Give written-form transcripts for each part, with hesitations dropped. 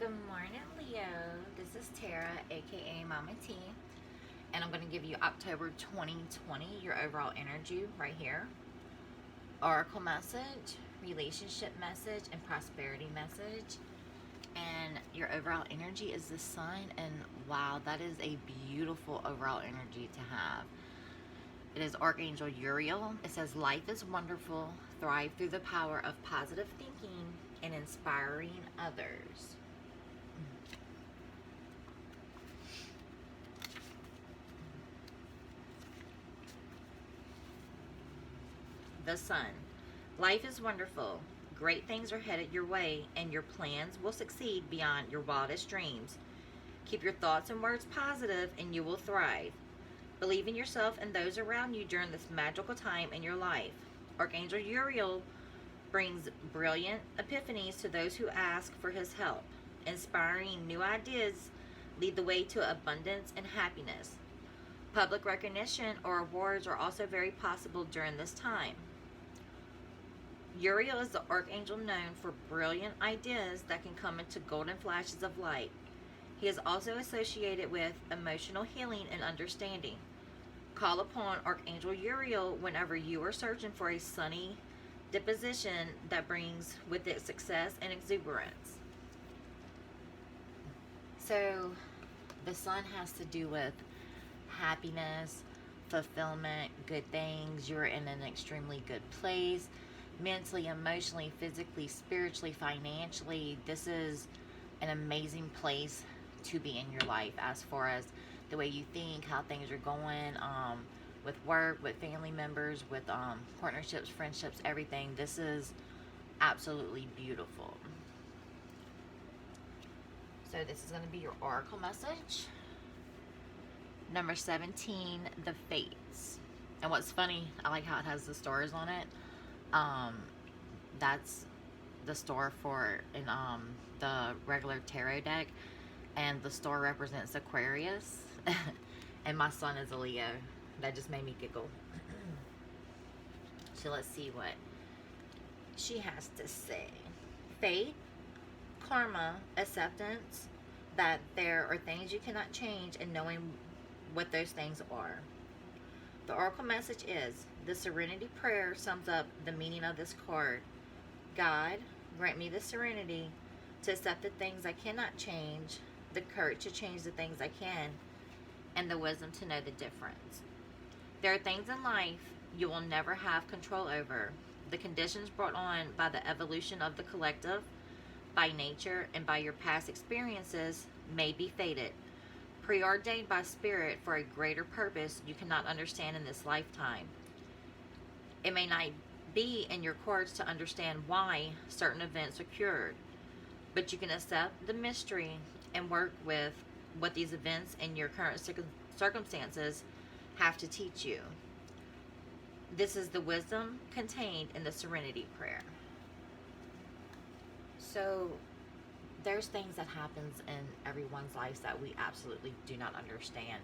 Good morning, Leo. This is Tara, aka Mama T, and I'm going to give you October 2020, your overall energy right here. Oracle message, relationship message, and prosperity message. And your overall energy is the sun, and wow, that is a beautiful overall energy to have. It is Archangel Uriel. It says, life is wonderful. Thrive through the power of positive thinking and inspiring others. The sun. Life is wonderful. Great things are headed your way, and your plans will succeed beyond your wildest dreams. Keep your thoughts and words positive, and you will thrive. Believe in yourself and those around you during this magical time in your life. Archangel Uriel brings brilliant epiphanies to those who ask for his help. Inspiring new ideas lead the way to abundance and happiness. Public recognition or awards are also very possible during this time. Uriel is the archangel known for brilliant ideas that can come into golden flashes of light. He is also associated with emotional healing and understanding. Call upon Archangel Uriel whenever you are searching for a sunny disposition that brings with it success and exuberance. So, the sun has to do with happiness, fulfillment, good things. You're in an extremely good place. Mentally, emotionally, physically, spiritually, financially, this is an amazing place to be in your life as far as the way you think, how things are going, with work, with family members, with partnerships, friendships, everything. This is absolutely beautiful. So this is going to be your oracle message. Number 17, the Fates. And what's funny, I like how it has the stars on it. That's the star for in the regular tarot deck, and the star represents Aquarius. And my sun is a Leo. That just made me giggle. So let's see what she has to say. Fate, karma, acceptance that there are things you cannot change, and knowing what those things are. The oracle message is, the Serenity Prayer sums up the meaning of this card. God, grant me the serenity to accept the things I cannot change, the courage to change the things I can, and the wisdom to know the difference. There are things in life you will never have control over. The conditions brought on by the evolution of the collective, by nature, and by your past experiences may be fated, preordained by spirit for a greater purpose you cannot understand in this lifetime. It may not be in your cards to understand why certain events occurred, but you can accept the mystery and work with what these events and your current circumstances have to teach you. This is the wisdom contained in the Serenity Prayer. So there's things that happens in everyone's lives that we absolutely do not understand.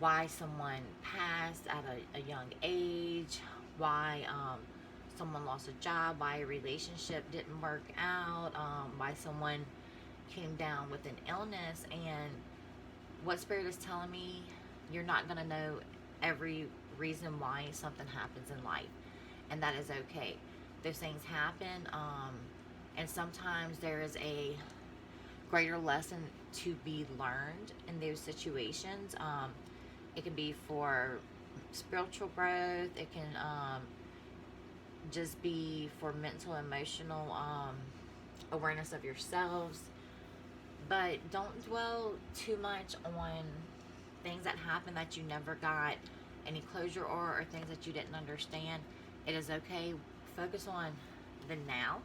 Why someone passed at a young age, why someone lost a job, why a relationship didn't work out, why someone came down with an illness. And what Spirit is telling me, you're not going to know every reason why something happens in life, and that is okay. Those things happen, and sometimes there is a greater lesson to be learned in those situations. It can be for spiritual growth. It can just be for mental, emotional awareness of yourselves. But don't dwell too much on things that happen that you never got any closure or things that you didn't understand. It is okay. Focus on the now.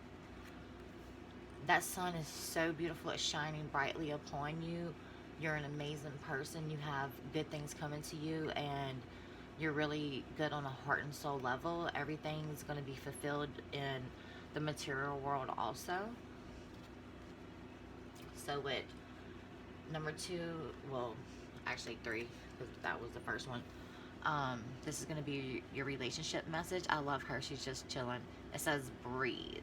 That sun is so beautiful. It's shining brightly upon you. You're an amazing person. You have good things coming to you, and you're really good on a heart and soul level. Everything's going to be fulfilled in the material world also. So with number 2, well, actually 3, because that was the first one. This is going to be your relationship message. I love her. She's just chilling. It says breathe.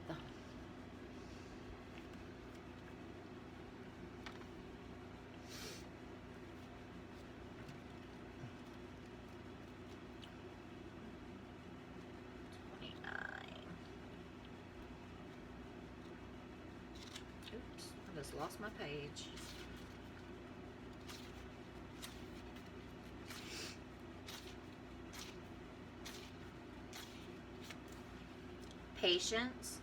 just lost my page. Patience,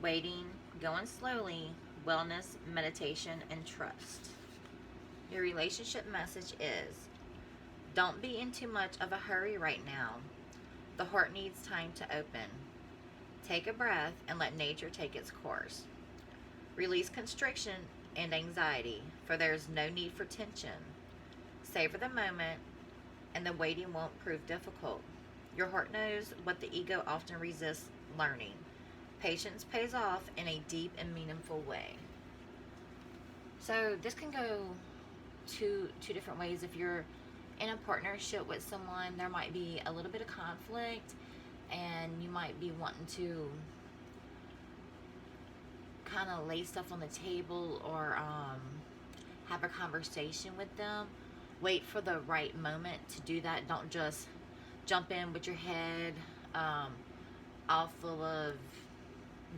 waiting, going slowly, wellness, meditation, and trust. Your relationship message is, don't be in too much of a hurry right now. The heart needs time to open. Take a breath and let nature take its course. Release constriction and anxiety, for there is no need for tension. Savor the moment, and the waiting won't prove difficult. Your heart knows what the ego often resists learning. Patience pays off in a deep and meaningful way. So this can go two different ways. If you're in a partnership with someone, there might be a little bit of conflict, and you might be wanting to kind of lay stuff on the table, or have a conversation with them. Wait for the right moment to do that. Don't just jump in with your head all full of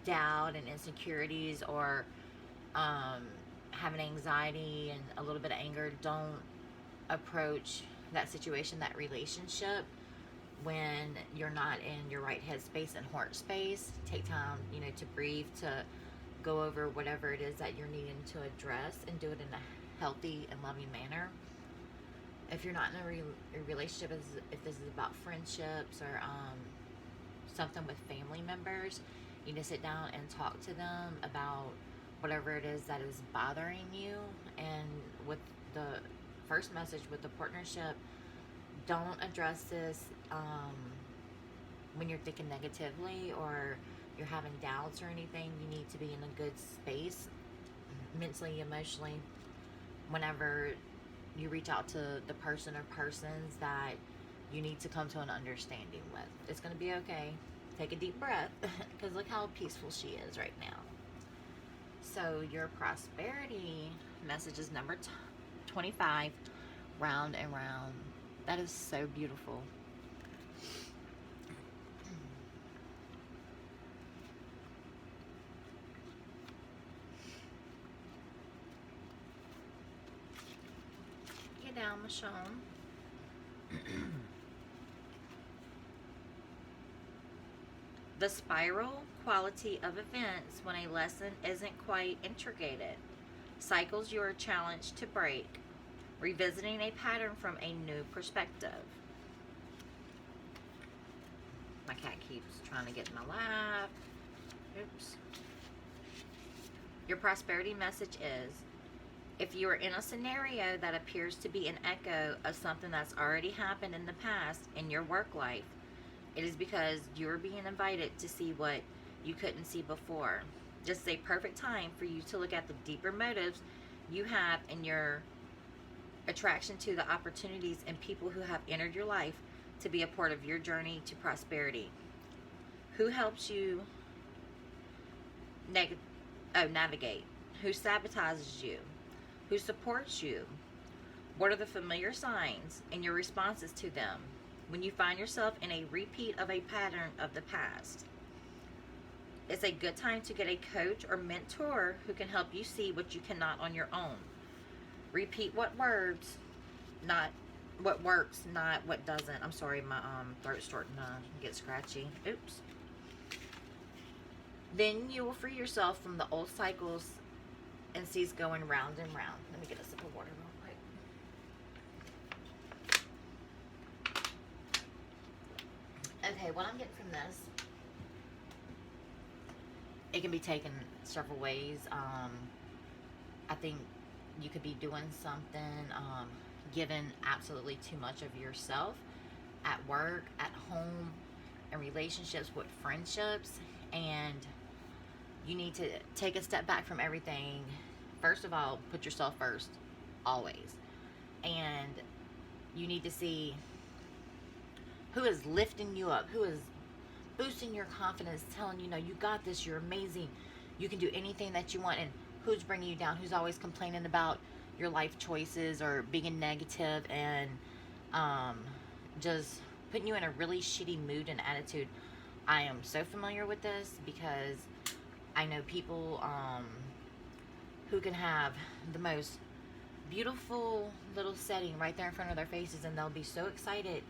doubt and insecurities, or having anxiety and a little bit of anger. Don't approach that situation, that relationship, when you're not in your right headspace and heart space. Take time, to breathe, to go over whatever it is that you're needing to address, and do it in a healthy and loving manner. If you're not in a relationship, if this is about friendships or something with family members, you need to sit down and talk to them about whatever it is that is bothering you. And with the first message, with the partnership, don't address this when you're thinking negatively or you're having doubts or anything. You need to be in a good space, mentally, emotionally, whenever you reach out to the person or persons that you need to come to an understanding with. It's going to be okay. Take a deep breath, because look how peaceful she is right now. So your prosperity message is number 25, round and round. That is so beautiful. Get down, Michonne. The spiral quality of events when a lesson isn't quite integrated. Cycles you are challenged to break. Revisiting a pattern from a new perspective. My cat keeps trying to get in my lap. Oops. Your prosperity message is, if you are in a scenario that appears to be an echo of something that's already happened in the past in your work life, it is because you're being invited to see what you couldn't see before. This is a perfect time for you to look at the deeper motives you have in your attraction to the opportunities and people who have entered your life to be a part of your journey to prosperity. Who helps you navigate? Who sabotages you? Who supports you? What are the familiar signs and your responses to them when you find yourself in a repeat of a pattern of the past? It's a good time to get a coach or mentor who can help you see what you cannot on your own. Repeat what words, not what works, not what doesn't. I'm sorry, my throat's starting to get scratchy. Oops. Then you will free yourself from the old cycles and cease going round and round. Let me get a sip of water real quick. Okay, what I'm getting from this, it can be taken several ways. I think you could be doing something, giving absolutely too much of yourself at work, at home, in relationships, with friendships, and you need to take a step back from everything. First of all, put yourself first, always. And you need to see who is lifting you up, who is boosting your confidence, telling you, no, you got this, you're amazing, you can do anything that you want, and who's bringing you down, who's always complaining about your life choices or being negative and just putting you in a really shitty mood and attitude. I am so familiar with this because I know people who can have the most beautiful little setting right there in front of their faces, and they'll be so excited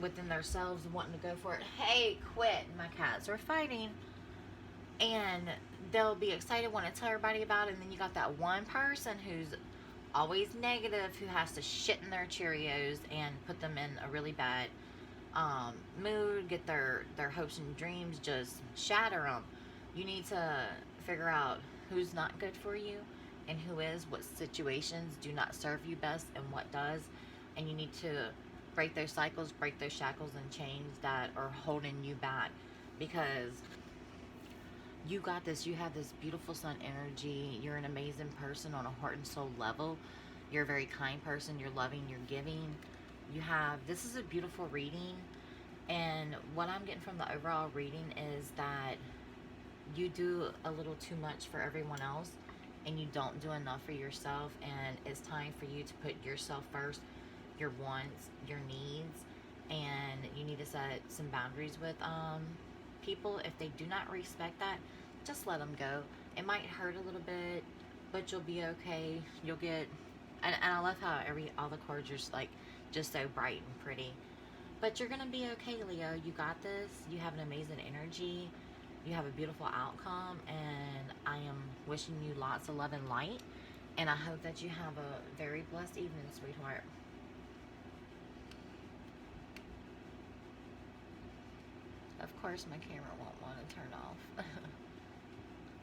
within themselves wanting to go for it. Hey, quit. My cats are fighting. And they'll be excited, want to tell everybody about it. And then you got that one person who's always negative, who has to shit in their Cheerios and put them in a really bad mood, get their hopes and dreams, just shatter them. You need to figure out who's not good for you and who is, what situations do not serve you best and what does. And you need to break those cycles, break those shackles and chains that are holding you back, because you got this. You have this beautiful sun energy. You're an amazing person on a heart and soul level. You're a very kind person. You're loving, you're giving. You have, this is a beautiful reading. And what I'm getting from the overall reading is that you do a little too much for everyone else and you don't do enough for yourself. And it's time for you to put yourself first, your wants, your needs. And you need to set some boundaries with people. If they do not respect that, just let them go. It might hurt a little bit, but you'll be okay. You'll get, and I love how all the cards are like just so bright and pretty. But you're gonna be okay, Leo. You got this. You have an amazing energy. You have a beautiful outcome, and I am wishing you lots of love and light. And I hope that you have a very blessed evening, sweetheart. Of course, my camera won't want to turn off.